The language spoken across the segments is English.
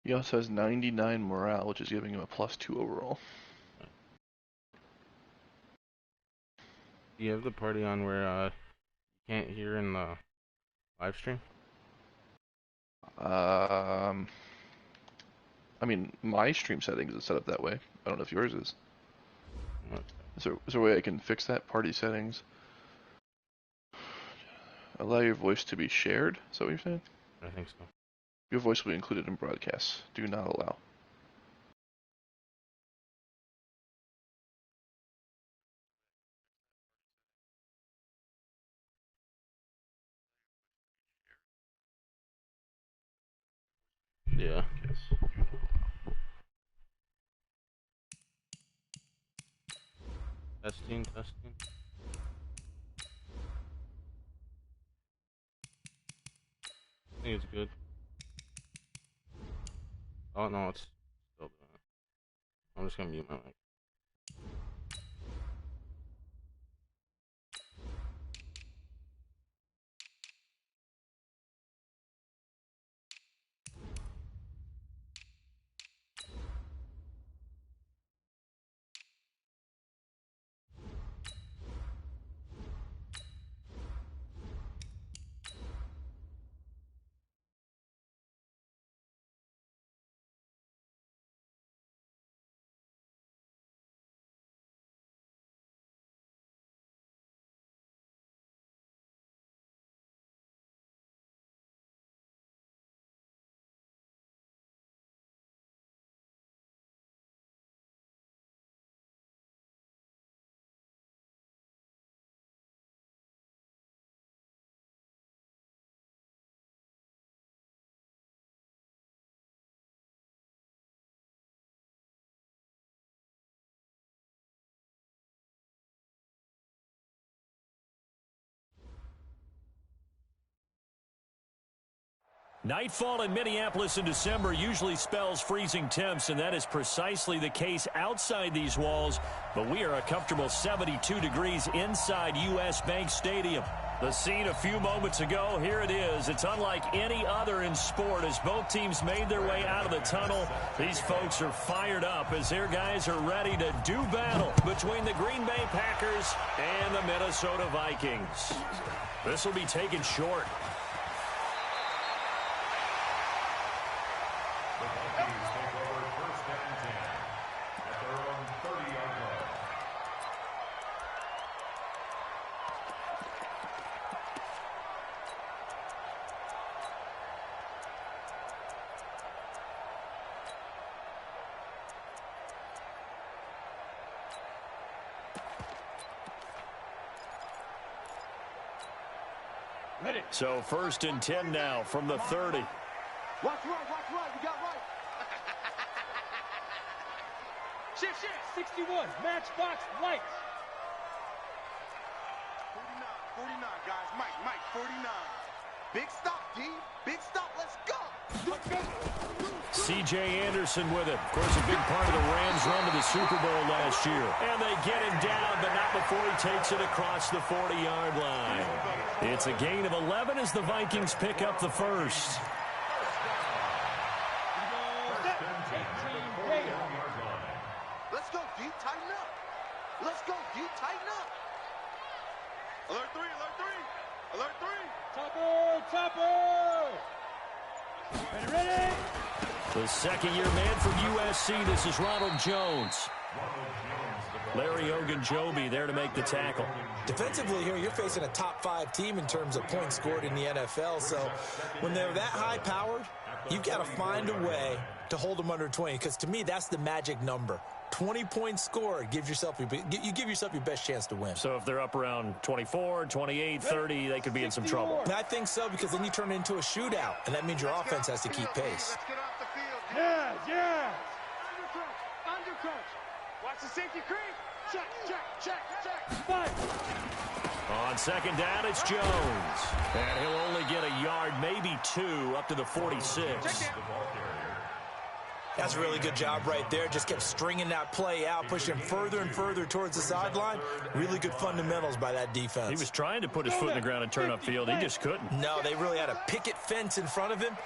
He also has 99 morale, which is giving him a +2 overall. Do you have the party on where you can't hear in the live stream? I mean, my stream settings is set up that way. I don't know if yours is. Okay. Is there a way I can fix that? Party settings. Allow your voice to be shared? Is that what you're saying? I think so. Your voice will be included in broadcasts. Do not allow. Yeah. Testing. I think it's good. Oh no, it's still doing it. I'm just gonna mute my mic. Nightfall in Minneapolis in December usually spells freezing temps, and that is precisely the case outside these walls. But we are a comfortable 72 degrees inside U.S. Bank Stadium. The scene a few moments ago, here it is. It's unlike any other in sport as both teams made their way out of the tunnel. These folks are fired up as their guys are ready to do battle between the Green Bay Packers and the Minnesota Vikings. This will be taken short. So 1st and 10 now from the 30. Watch right, you got right. Shift, 61, matchbox lights. 49, guys, Mike, 49. Big stop, D, big stop, let's go. C.J. Anderson with it. Of course, a big part of the Rams' run to the Super Bowl last year. And they get him down, but not before he takes it across the 40-yard line. It's a gain of 11 as the Vikings pick up the first. Let's go, D, tighten up. Let's go, D, tighten up. Alert 3, alert 3. Topper. Ready. The second-year man from USC, this is Ronald Jones. Larry Ogunjobi there to make the tackle. Defensively here, you're facing a top-5 team in terms of points scored in the NFL. So when they're that high-powered, you've got to find a way to hold them under 20. Because to me, that's the magic number. 20 points scored, you give yourself your best chance to win. So if they're up around 24, 28, 30, they could be in some trouble. And I think so, because then you turn it into a shootout, and that means your offense has to keep pace. Let's get off the field. Yeah. Undercrouch. Watch the safety creep. Check. 5. On second down, it's Jones. And he'll only get a yard, maybe 2, up to the 46. That's a really good job right there. Just kept stringing that play out, pushing him further and further towards the sideline. Really good fundamentals by that defense. He was trying to put his foot in the ground and turn upfield. He just couldn't. No, they really had a picket fence in front of him.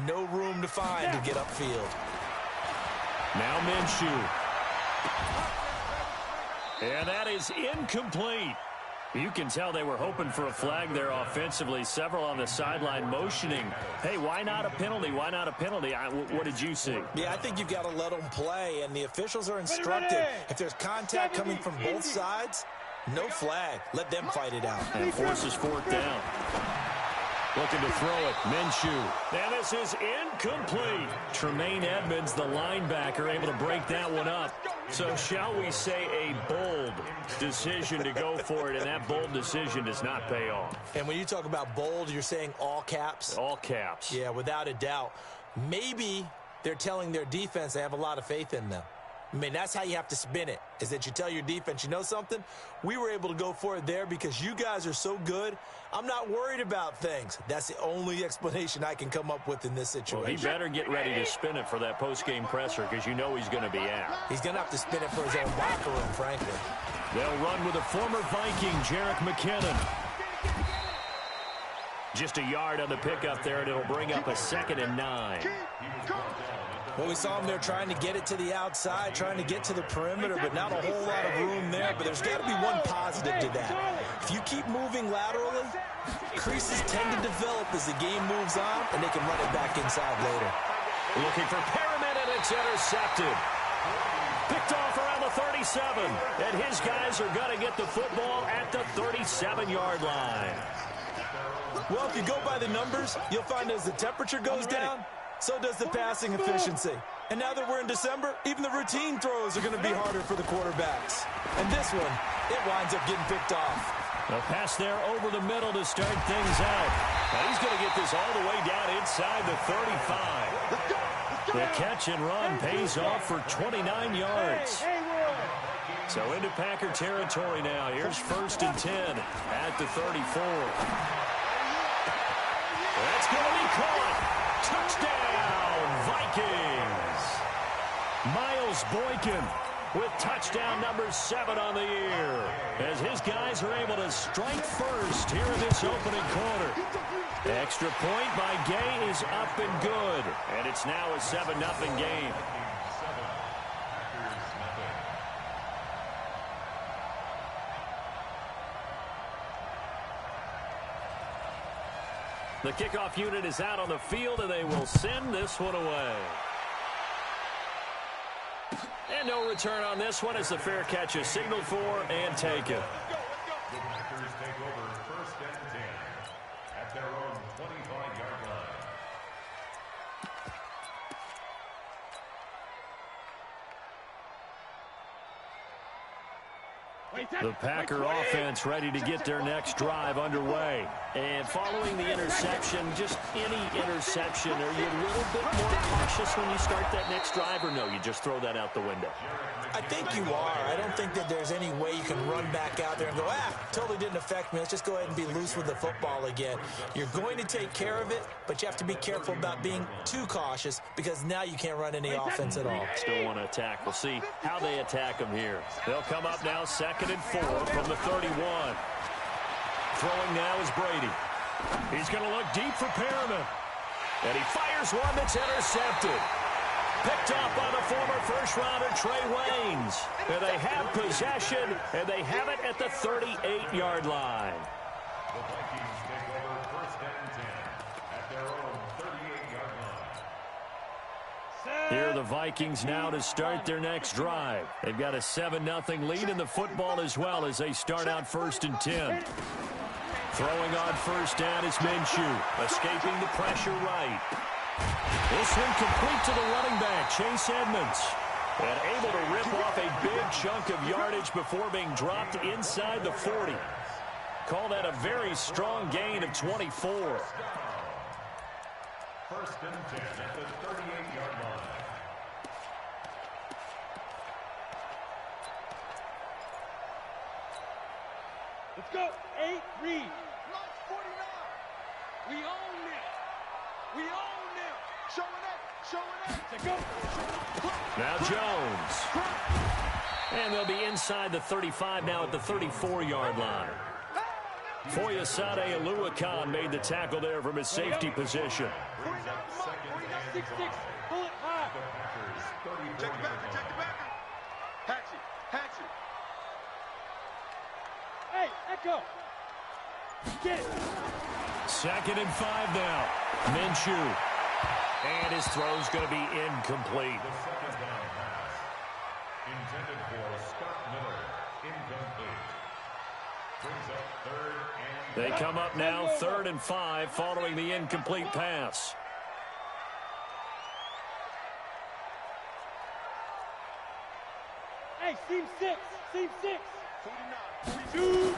No room to find to get upfield. Now Minshew. And that is incomplete. You can tell they were hoping for a flag there offensively. Several on the sideline motioning. Hey, why not a penalty? Why not a penalty? What did you see? Yeah, I think you've got to let them play, and the officials are instructed. If there's contact coming from both sides, no flag. Let them fight it out. And forces fourth down. Looking to throw it. Minshew. And this is incomplete. Tremaine Edmonds, the linebacker, able to break that one up. So shall we say a bold decision to go for it, and that bold decision does not pay off. And when you talk about bold, you're saying all caps? All caps. Yeah, without a doubt. Maybe they're telling their defense they have a lot of faith in them. I mean, that's how you have to spin it, is that you tell your defense, you know something? We were able to go for it there because you guys are so good. I'm not worried about things. That's the only explanation I can come up with in this situation. Well, he better get ready to spin it for that post-game presser because you know he's going to be out. He's going to have to spin it for his own locker room, frankly. They'll run with a former Viking, Jerick McKinnon. Just a yard on the pickup there, and it'll bring up a 2nd and 9. Well, we saw him there trying to get it to the outside, trying to get to the perimeter, but not a whole lot of room there. But there's got to be one positive to that. If you keep moving laterally, creases tend to develop as the game moves on, and they can run it back inside later. Looking for Perriman, and it's intercepted. Picked off around the 37, and his guys are going to get the football at the 37-yard line. Well, if you go by the numbers, you'll find as the temperature goes down, so does the passing efficiency. And now that we're in December, even the routine throws are going to be harder for the quarterbacks. And this one, it winds up getting picked off. A pass there over the middle to start things out. Now he's going to get this all the way down inside the 35. The catch and run pays off for 29 yards. So into Packer territory now. Here's 1st and 10 at the 34. That's going to be caught. Touchdown, Vikings. Miles Boykin with touchdown number 7 on the year, as his guys are able to strike first here in this opening quarter. Extra point by Gay is up and good, and it's now a 7-0 game. The kickoff unit is out on the field, and they will send this one away. And no return on this one as the fair catch is signaled for and taken. The Packers take over 1st and 10 at their own 25-yard line. The Packer offense ready to get their next drive underway. And following the interception, just any interception, are you a little bit more cautious when you start that next drive, or no, you just throw that out the window? I think you are. I don't think that there's any way you can run back out there and go, totally didn't affect me. Let's just go ahead and be loose with the football again. You're going to take care of it, but you have to be careful about being too cautious because now you can't run any offense at all. Still want to attack. We'll see how they attack them here. They'll come up now 2nd and 4 from the 31. Throwing now is Brady. He's going to look deep for Perriman. And he fires one that's intercepted. Picked up by the former first-rounder Trey Waynes. And they have possession, and they have it at the 38-yard line. The Vikings take over 1st and 10 at their own 38-yard line. Here are the Vikings now to start their next drive. They've got a 7-0 lead in the football as well as they start out 1st and 10. Throwing on 1st down is Minshew, escaping the pressure right. This one complete to the running back, Chase Edmonds. And able to rip off a big chunk of yardage before being dropped inside the 40. Call that a very strong gain of 24. 1st and 10 at the 38-yard line. Let's go. 8, read. Lunch 49. We own them. We own them. Now Jones. And they'll be inside the 35 now at the 34-yard line. Foyesade Aluakan made the tackle there from his safety position. Check the backer, check the backer. Hatch it. Hey, Echo. Get it. 2nd and 5 now. Minshew. And his throw's going to be incomplete. The second down pass intended for Scott Miller, incomplete. Brings up 3rd and They come up now 3rd and 5 following the incomplete pass. Hey, seam 6. 42.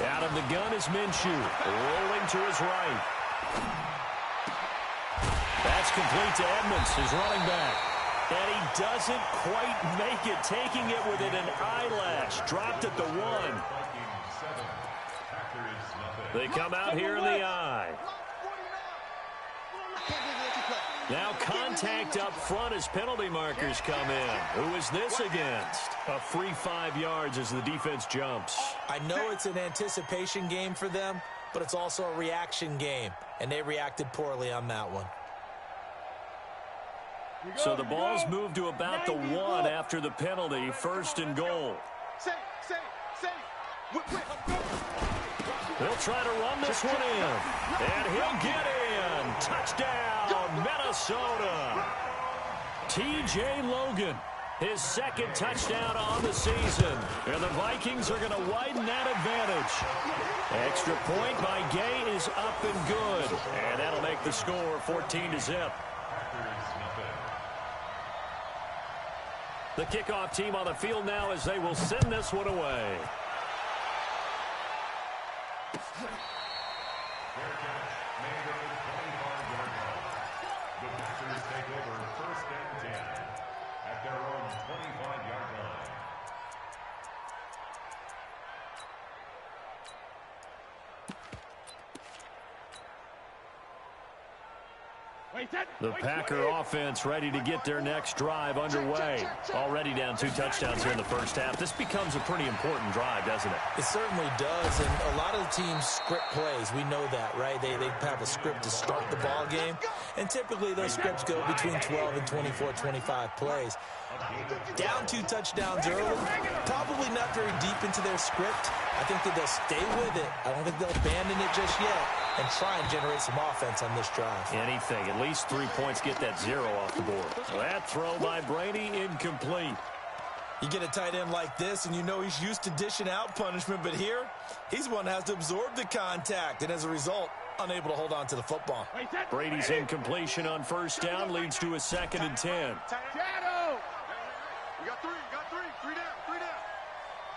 Out of the gun is Minshew. Rolling to his right. That's complete to Edmonds, his running back. And he doesn't quite make it, taking it within an eyelash. Dropped at the 1. They come out here in the eye. Now contact up front as penalty markers come in. Who is this against? A free 5 yards as the defense jumps. I know it's an anticipation game for them, but it's also a reaction game, and they reacted poorly on that one. So the ball's moved to about the 1 after the penalty, 1st and goal. Say. They'll try to run this one in. And he'll get in. Touchdown, Minnesota. T.J. Logan, his 2nd touchdown on the season. And the Vikings are going to widen that advantage. Extra point by Gay is up and good. And that'll make the score 14-0. The kickoff team on the field now as they will send this one away. The Packers take over 1st and 10 at their own 25-yard line. The Packer offense ready to get their next drive underway. Already down 2 touchdowns here in the first half. This becomes a pretty important drive, doesn't it? It certainly does, and a lot of the teams script plays. We know that, right? They have a script to start the ball game, and typically those scripts go between 12 and 24, 25 plays. Down 2 touchdowns early, probably not very deep into their script. I think that they'll stay with it. I don't think they'll abandon it just yet and try and generate some offense on this drive. Anything. At least 3 points, get that 0 off the board. That throw by Brady incomplete. You get a tight end like this, and you know he's used to dishing out punishment, but here, he's one that has to absorb the contact, and as a result, unable to hold on to the football. Brady's incompletion on 1st down leads to a 2nd and 10. Shadow. You got 3. Three down.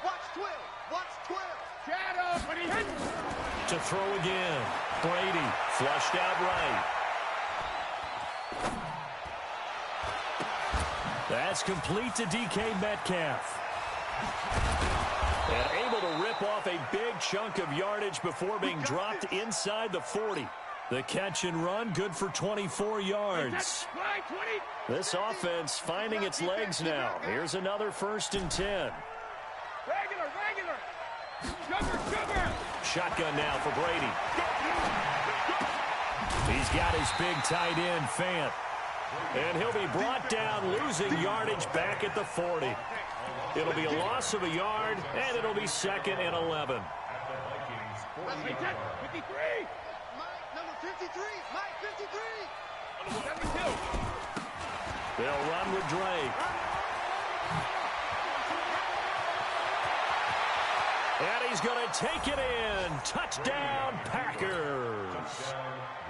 Watch 12. Shadow. But he hits. To throw again. Brady flushed out right. That's complete to DK Metcalf. And able to rip off a big chunk of yardage before being dropped inside the 40. The catch and run, good for 24 yards. This offense finding its legs now. Here's another 1st and 10. Regular. Sugar. Shotgun now for Brady. He's got his big tight end, Fant. And he'll be brought down, losing yardage back at the 40. It'll be a loss of a yard, and it'll be 2nd and 11. At the Vikings 40-yard line. 53. Number 53. Mike 53. 72. They'll run with Drake. And he's going to take it in. Touchdown, Packers.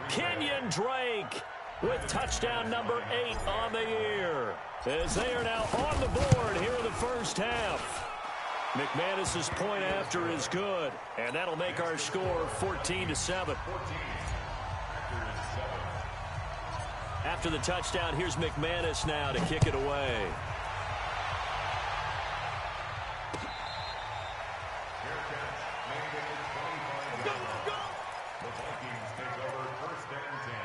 Kenyon Drake with touchdown number 8 on the year. As they are now on the board here in the first half. McManus's point after is good. And that'll make our score 14-7. After the touchdown, here's McManus now to kick it away. The Vikings take over 1st and 10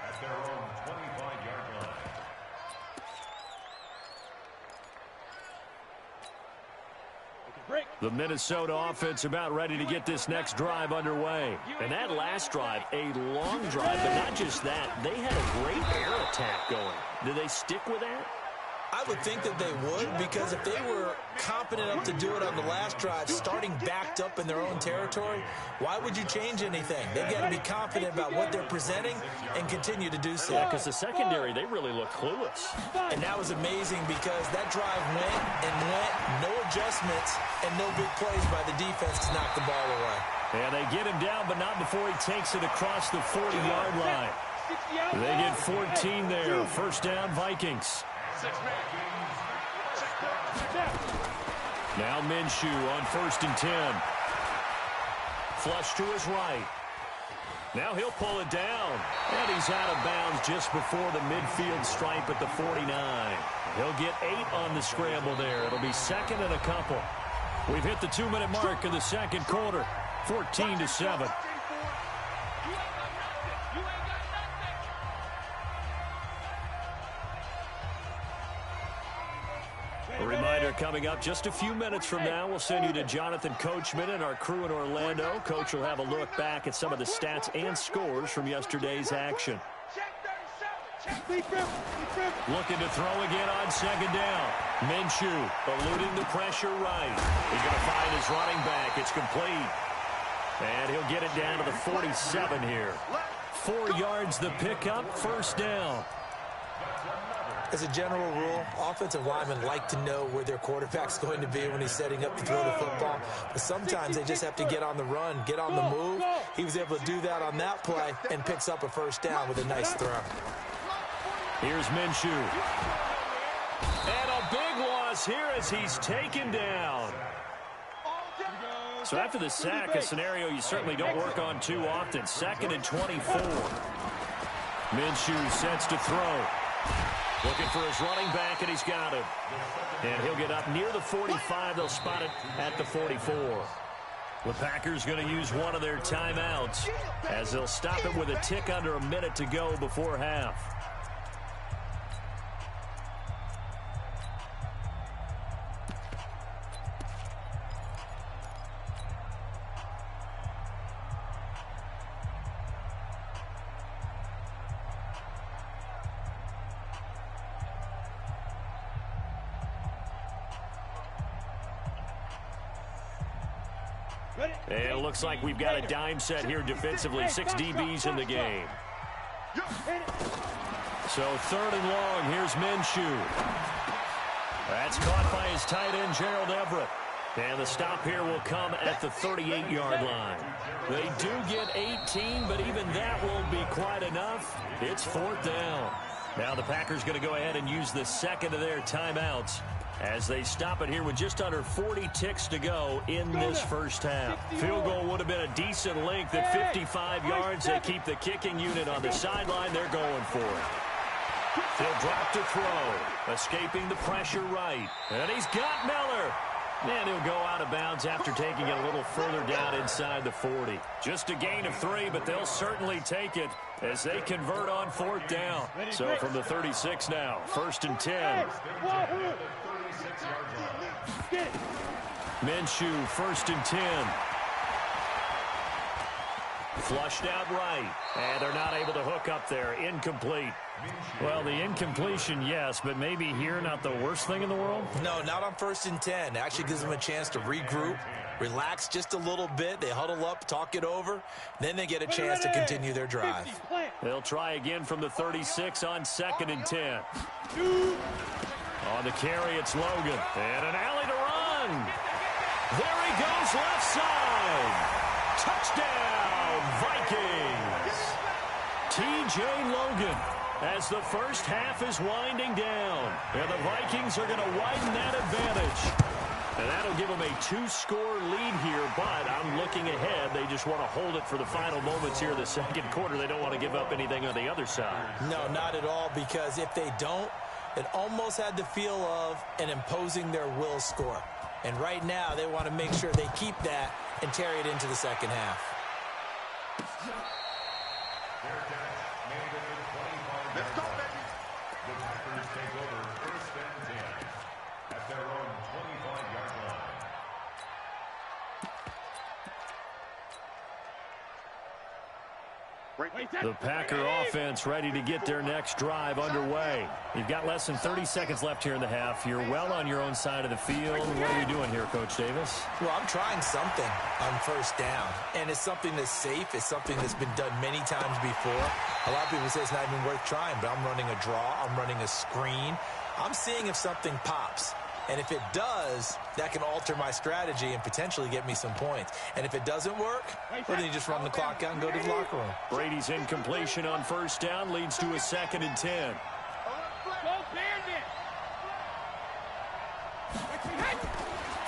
at their own The Minnesota offense about ready to get this next drive underway. And that last drive, a long drive, but not just that. They had a great air attack going. Do they stick with that? I would think that they would, because if they were competent enough to do it on the last drive, starting backed up in their own territory, why would you change anything? They've got to be confident about what they're presenting and continue to do so. Yeah, because the secondary, they really look clueless. And that was amazing because that drive went and went, no adjustments, and no big plays by the defense to knock the ball away. And they get him down, but not before he takes it across the 40-yard line. They get 14 there. First down, Vikings. Now Minshew on 1st and 10. Flush to his right. Now he'll pull it down. And he's out of bounds just before the midfield stripe at the 49. He'll get 8 on the scramble there. It'll be second and a couple. We've hit the 2-minute mark in the second quarter. 14-7. A reminder coming up just a few minutes from now. We'll send you to Jonathan Coachman and our crew in Orlando. Coach will have a look back at some of the stats and scores from yesterday's action. Looking to throw again on second down. Minshew eluding the pressure right. He's going to find his running back. It's complete. And he'll get it down to the 47 here. 4 yards the pickup, first down. As a general rule, offensive linemen like to know where their quarterback's going to be when he's setting up to throw the football. But sometimes they just have to get on the run, get on the move. He was able to do that on that play and picks up a first down with a nice throw. Here's Minshew. And a big loss here as he's taken down. So after the sack, a scenario you certainly don't work on too often. 2nd and 24. Minshew sets to throw. Looking for his running back, and he's got him. And he'll get up near the 45. They'll spot it at the 44. The Packers going to use one of their timeouts as they'll stop it with a tick under a minute to go before half. And it looks like we've got a dime set here defensively. 6 DBs in the game. So 3rd and long. Here's Minshew. That's caught by his tight end, Gerald Everett. And the stop here will come at the 38-yard line. They do get 18, but even that won't be quite enough. It's 4th down. Now the Packers going to go ahead and use the second of their timeouts as they stop it here with just under 40 ticks to go in this first half. Field goal would have been a decent length at 55 yards. They keep the kicking unit on the sideline. They're going for it. He'll drop to throw. Escaping the pressure right. And he's got Miller. And he'll go out of bounds after taking it a little further down inside the 40. Just a gain of 3, but they'll certainly take it as they convert on 4th down. So from the 36 now, 1st and 10. Minshew, 1st and 10. Flushed out right. And they're not able to hook up there. Incomplete. Well, the incompletion, yes, but maybe here not the worst thing in the world? No, not on 1st and 10. It actually gives them a chance to regroup, relax just a little bit. They huddle up, talk it over. Then they get a chance to continue their drive. They'll try again from the 36 on 2nd and 10. On the carry, it's Logan. And an alley to run. There he goes, left side. Touchdown, Vikings. T.J. Logan. As the first half is winding down. And the Vikings are going to widen that advantage. And that'll give them a 2-score lead here, but I'm looking ahead. They just want to hold it for the final moments here in the second quarter. They don't want to give up anything on the other side. No, not at all, because if they don't, it almost had the feel of an imposing their will score. And right now, they want to make sure they keep that and carry it into the second half. Let's go, baby. The Packers take over 1st and 10 at their own 25-yard line. The Packer offense ready to get their next drive underway. You've got less than 30 seconds left here in the half. You're well on your own side of the field. What are we doing here, Coach Davis? Well, I'm trying something on first down, and it's something that's safe. It's something that's been done many times before. A lot of people say it's not even worth trying, but I'm running a draw. I'm running a screen. I'm seeing if something pops. And if it does, that can alter my strategy and potentially get me some points. And if it doesn't work, well, then you just run the clock out and go to the locker room. Brady's incompletion on first down leads to a 2nd and 10.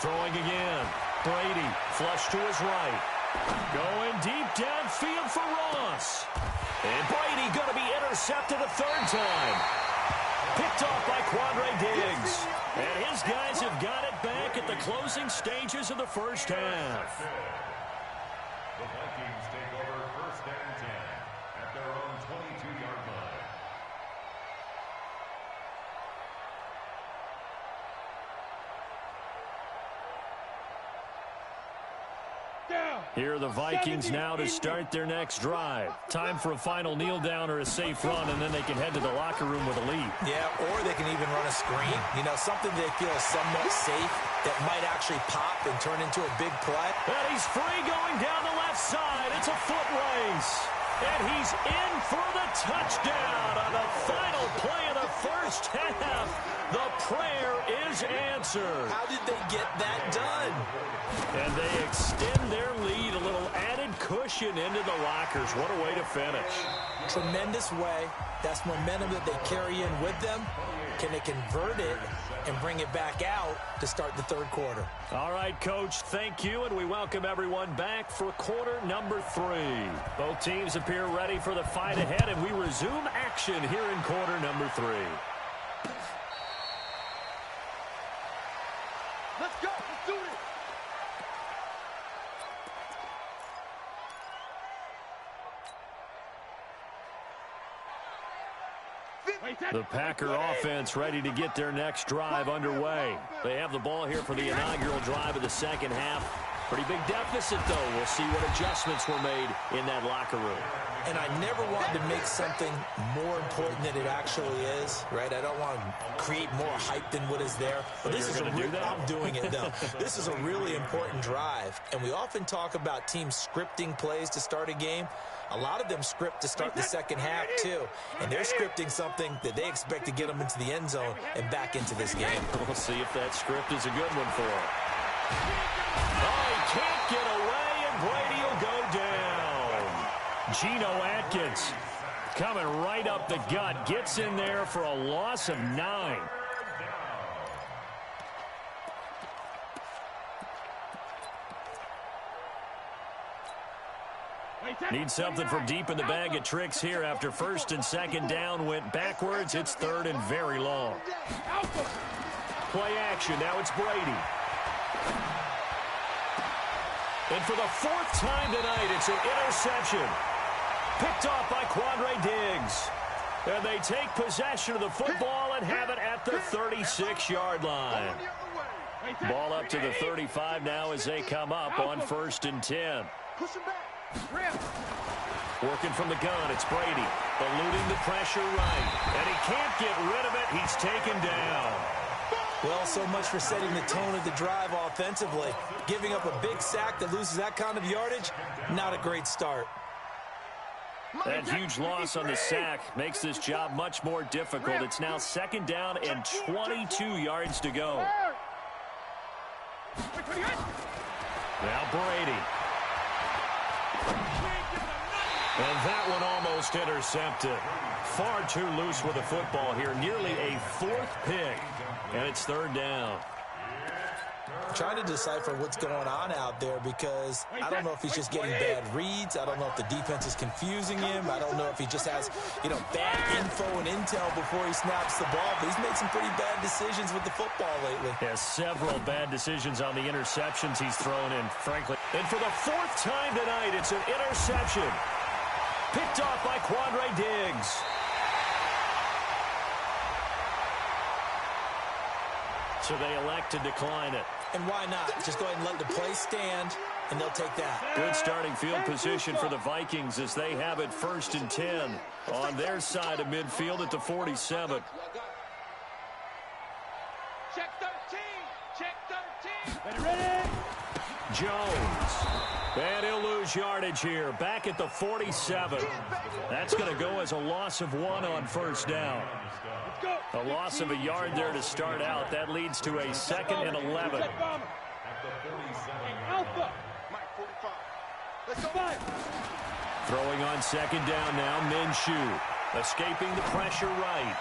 Throwing again. Brady flush to his right. Going deep downfield for Ross. And Brady going to be intercepted a 3rd time. Picked off by Quandre Diggs. And his guys have got it back at the closing stages of the first half. The Vikings take over 1st and 10 at their own 22-yard line. Here are the Vikings now to start their next drive. Time for a final kneel down or a safe run, and then they can head to the locker room with a lead. Yeah, or they can even run a screen. You know, something they feel is somewhat safe that might actually pop and turn into a big play. And he's free going down the left side. It's a foot race. And he's in for the touchdown on the final play of the first half. The prayer is answered. How did they get that done? And they extend their lead, a little added cushion into the lockers. What a way to finish. Tremendous way. That's momentum that they carry in with them. Can they convert it and bring it back out to start the 3rd quarter? All right, Coach, thank you, and we welcome everyone back for quarter number 3. Both teams appear ready for the fight ahead, and we resume action here in quarter number 3. Let's go. Let's do it. The Packer offense ready to get their next drive underway. They have the ball here for the inaugural drive of the second half. Pretty big deficit, though. We'll see what adjustments were made in that locker room. And I never wanted to make something more important than it actually is, right? I don't want to create more hype than what is there. But this is I'm doing it, though. This is a really important drive. And we often talk about teams scripting plays to start a game. A lot of them script to start the second half, too. And they're scripting something that they expect to get them into the end zone and back into this game. We'll see if that script is a good one for them. Oh, he can't get away, and Brady will go down. Geno Atkins coming right up the gut. Gets in there for a loss of 9. Need something from deep in the bag of tricks here after 1st and 2nd down went backwards. It's 3rd and very long. Play action. Now it's Brady. And for the 4th time tonight, it's an interception. Picked off by Quandre Diggs. And they take possession of the football and have it at the 36-yard line. Ball up to the 35 now as they come up on 1st and 10. Working from the gun, it's Brady. Eluding the pressure right. And he can't get rid of it. He's taken down. Well, so much for setting the tone of the drive offensively. Giving up a big sack that loses that kind of yardage, not a great start. That huge loss on the sack makes this job much more difficult. It's now 2nd down and 22 yards to go. Now Brady. And that one almost intercepted. Far too loose with the football here. Nearly a 4th pick. And it's 3rd down. I'm trying to decipher what's going on out there because I don't know if he's just getting bad reads. I don't know if the defense is confusing him. I don't know if he just has, bad info and intel before he snaps the ball. But he's made some pretty bad decisions with the football lately. Has several bad decisions on the interceptions he's thrown in, frankly. And for the 4th time tonight, it's an interception. Picked off by Quandre Diggs. So they elect to decline it. And why not? Just go ahead and let the play stand, and they'll take that. Good starting field position for the Vikings as they have it 1st and 10 on their side of midfield at the 47. Check 13. Check 13. Ready? Jones. And he'll lose yardage here. Back at the 47. That's going to go as a loss of 1 on 1st down. A loss of a yard there to start out. That leads to a 2nd and 11. Alpha. Mike, 45. Let's go. Throwing on 2nd down now, Minshew. Escaping the pressure right.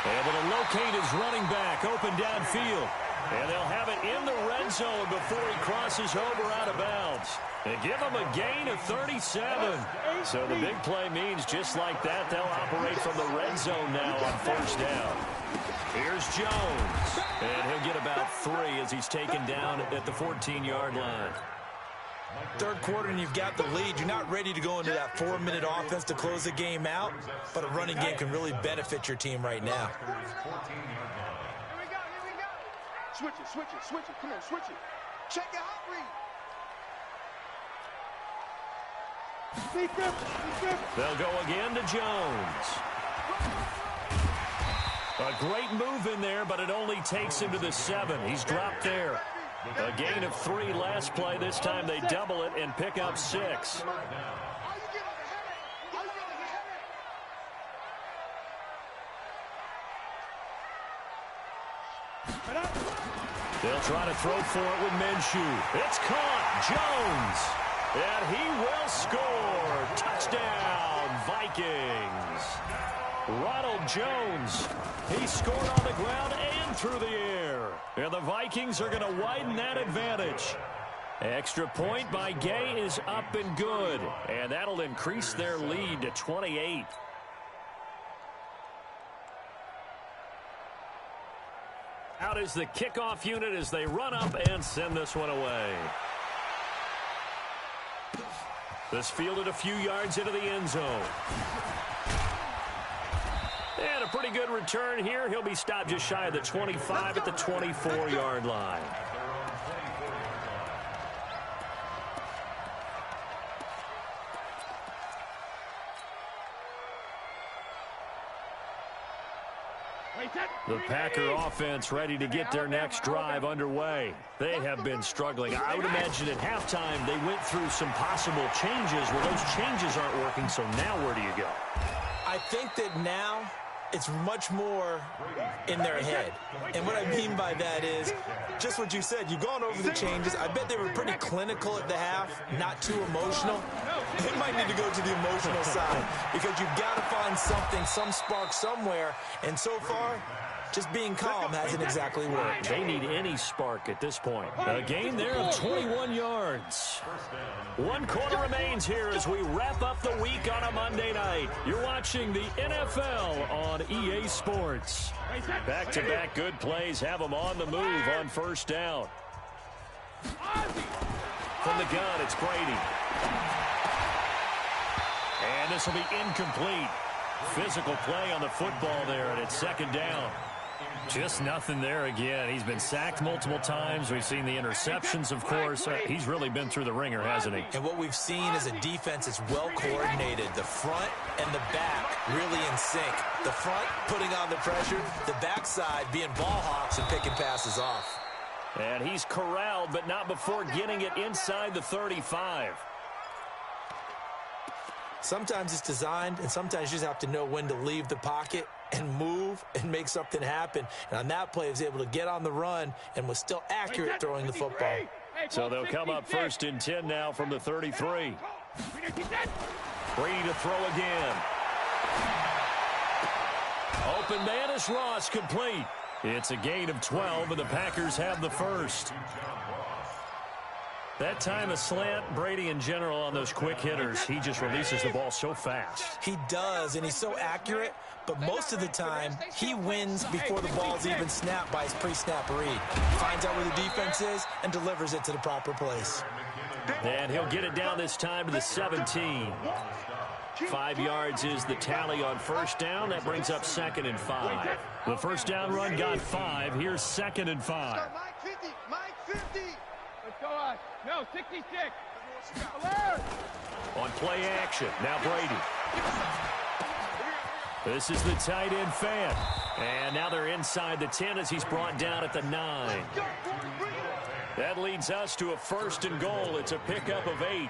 Able to locate his running back, open downfield. And they'll have it in the red zone before he crosses over out of bounds. And give him a gain of 37. So the big play means just like that, they'll operate from the red zone now on 1st down. Here's Jones. And he'll get about 3 as he's taken down at the 14-yard line. Third quarter and you've got the lead. You're not ready to go into that 4-minute offense to close the game out, but a running game can really benefit your team right now. Switch it, switch it, switch it. Come on, switch it. Check your hot read. They'll go again to Jones. A great move in there, but it only takes him to the 7. He's dropped there. A gain of 3 last play. This time they double it and pick up 6. They'll try to throw for it with Minshew. It's caught. Jones. And he will score. Touchdown, Vikings. Ronald Jones. He scored on the ground and through the air. And the Vikings are going to widen that advantage. Extra point by Gay is up and good. And that'll increase their lead to 28. Out is the kickoff unit as they run up and send this one away. This fielded a few yards into the end zone. And a pretty good return here. He'll be stopped just shy of the 25 at the 24-yard line. The Packer offense ready to get their next drive underway. They have been struggling. I would imagine at halftime they went through some possible changes. Well, those changes aren't working, so now where do you go? I think that now it's much more in their head. And what I mean by that is just what you said. You've gone over the changes. I bet they were pretty clinical at the half, not too emotional. They might need to go to the emotional side because you've got to find something, some spark somewhere. And so far, just being calm hasn't exactly worked. They need any spark at this point. A gain there of 21 yards. 1 quarter remains here as we wrap up the week on a Monday night. You're watching the NFL on EA Sports. Back-to-back good plays have them on the move on 1st down. From the gun, it's Brady. And this will be incomplete. Physical play on the football there, and it's 2nd down. Just nothing there again. He's been sacked multiple times. We've seen the interceptions, of course. He's really been through the ringer, hasn't he? And what we've seen is a defense that's well coordinated. The front and the back really in sync. The front putting on the pressure, the backside being ball hawks and picking passes off. And he's corralled, but not before getting it inside the 35. Sometimes it's designed, and sometimes you just have to know when to leave the pocket and move and make something happen. And on that play, he was able to get on the run and was still accurate throwing the football. So they'll come up 1st and 10 now from the 33. Brady to throw again. Open man is Ross, complete. It's a gain of 12, and the Packers have the first. That time a slant, Brady in general on those quick hitters, he just releases the ball so fast. He does, and he's so accurate, but most of the time he wins before the ball's even snapped by his pre-snap read. Finds out where the defense is and delivers it to the proper place. And he'll get it down this time to the 17. 5 yards is the tally on first down. That brings up 2nd and 5. The first down run got 5. Here's 2nd and 5. Mike 50. Mike 50. Let's go on. No, 66. On play action. Now Brady. This is the tight end fan. And now they're inside the 10 as he's brought down at the 9. That leads us to a 1st and goal. It's a pickup of 8.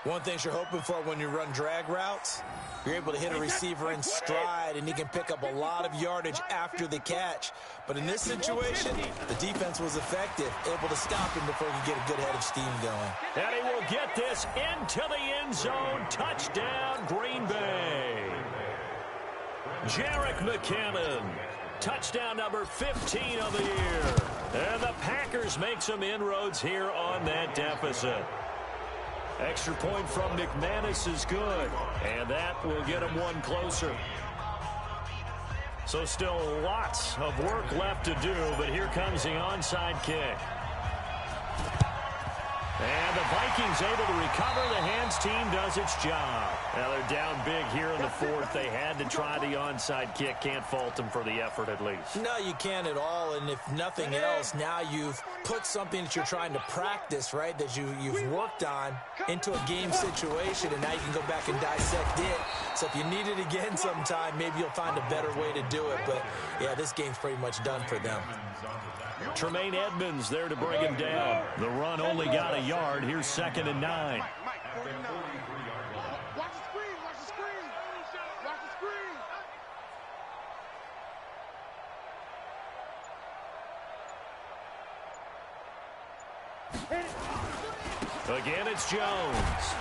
One thing you're hoping for when you run drag routes, you're able to hit a receiver in stride, and he can pick up a lot of yardage after the catch. But in this situation, the defense was effective, able to stop him before he could get a good head of steam going. And he will get this into the end zone. Touchdown, Green Bay. Jerick McKinnon. Touchdown number 15 of the year. And the Packers make some inroads here on that deficit. Extra point from McManus is good, and that will get him one closer. So still lots of work left to do, but here comes the onside kick. And the Vikings able to recover. The hands team does its job. Now they're down big here in the 4th. They had to try the onside kick. Can't fault them for the effort at least. No, you can't at all. And if nothing else, now you've put something that you're trying to practice, right, that you've worked on into a game situation, and now you can go back and dissect it. So if you need it again sometime, maybe you'll find a better way to do it. But, yeah, this game's pretty much done for them. Tremaine Edmonds there to bring him down. The run only got a yard. Here's 2nd and 9. Mike 49. Watch the screen. Watch the screen. Watch the screen. Again, it's Jones.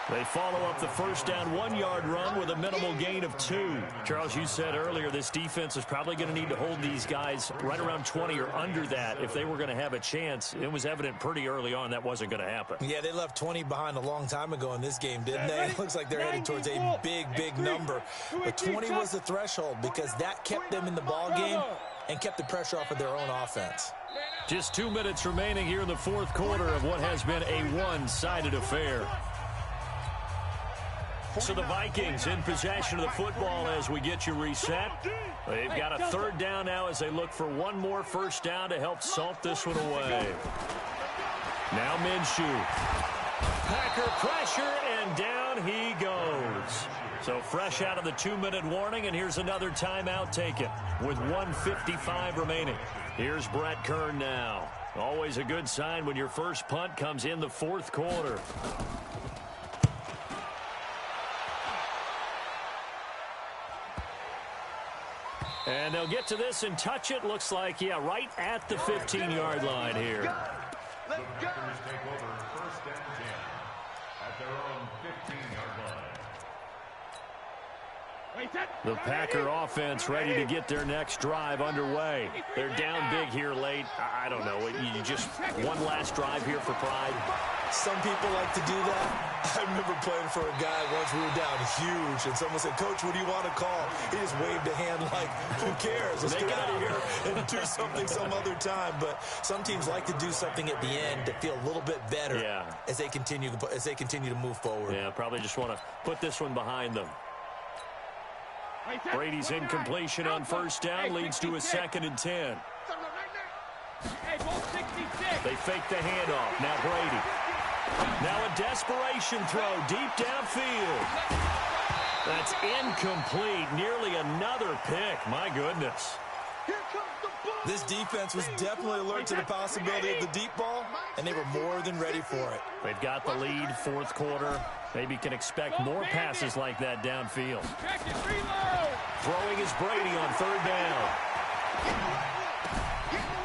They follow up the first down 1-yard run with a minimal gain of 2. Charles, you said earlier this defense is probably going to need to hold these guys right around 20 or under that if they were going to have a chance. It was evident pretty early on that wasn't going to happen. Yeah, they left 20 behind a long time ago in this game, didn't they? It looks like they're heading towards a big number. But 20 was the threshold because that kept them in the ball game and kept the pressure off of their own offense. Just 2 minutes remaining here in the 4th quarter of what has been a one-sided affair. So the Vikings in possession of the football as we get you reset. They've got a 3rd down now as they look for one more first down to help salt this one away. Now Minshew. Packer pressure, and down he goes. So fresh out of the 2-minute warning, and here's another timeout taken with 1:55 remaining. Here's Brett Kern now. Always a good sign when your first punt comes in the 4th quarter. And they'll get to this and touch it. Looks like, yeah, right at the 15-yard line here. The Packers take over 1st and 10 at their own 15-yard line. The Packer offense ready to get their next drive underway. They're down big here late. I don't know. You just one last drive here for pride. Some people like to do that. I remember playing for a guy once. We were down huge, and someone said, "Coach, what do you want to call?" He just waved a hand like, "Who cares? Let's get out of here and do something some other time." But some teams like to do something at the end to feel a little bit better as they continue to move forward. Yeah, probably just want to put this one behind them. Brady's incompletion on first down leads to a 2nd and 10. They fake the handoff. Now Brady. Now a desperation throw deep downfield. That's incomplete. Nearly another pick. My goodness. This defense was definitely alert to the possibility of the deep ball, and they were more than ready for it. They've got the lead, 4th quarter. Maybe can expect more passes like that downfield. Throwing is Brady on 3rd down.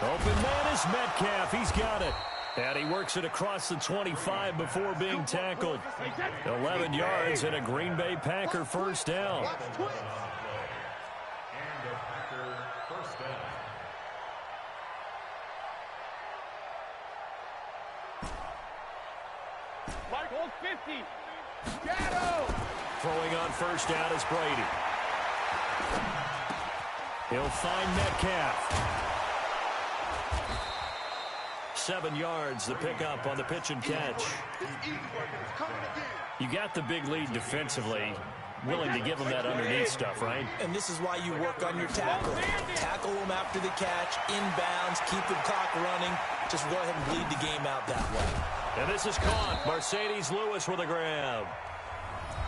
Open man is Metcalf. He's got it. And he works it across the 25 before being tackled. 11 yards and a Green Bay Packer first down. And a Packer first down. Mark, hold 50. Shadow. Throwing on first down is Brady. He'll find Metcalf. 7 yards, the pickup on the pitch and catch. You got the big lead defensively. Willing to give them that underneath stuff, right? And this is why you work on your tackle. Tackle them after the catch, inbounds, keep the clock running. Just go ahead and bleed the game out that way. And this is caught. Mercedes Lewis with a grab.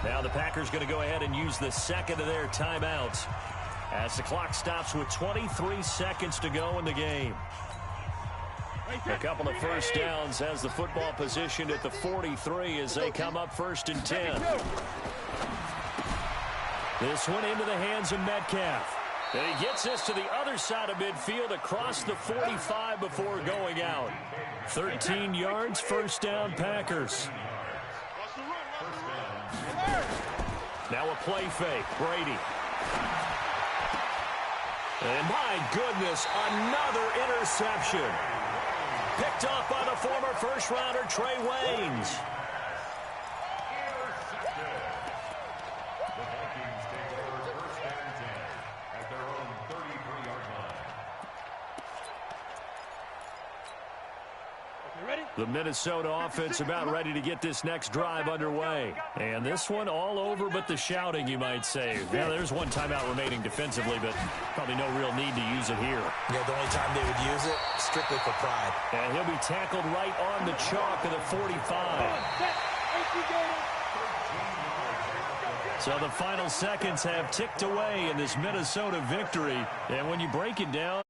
Now the Packers going to go ahead and use the second of their timeouts as the clock stops with 23 seconds to go in the game. A couple of first downs has the football positioned at the 43 as they come up 1st and 10. This one into the hands of Metcalf. And he gets this to the other side of midfield across the 45 before going out. 13 yards, 1st down Packers. Now a play fake, Brady. And my goodness, another interception. Picked up by the former first-rounder Trey Waynes. The Minnesota offense about ready to get this next drive underway. And this one all over but the shouting, you might say. Now, there's one timeout remaining defensively, but probably no real need to use it here. Yeah, the only time they would use it, strictly for pride. And he'll be tackled right on the chalk of the 45. So the final seconds have ticked away in this Minnesota victory. And when you break it down,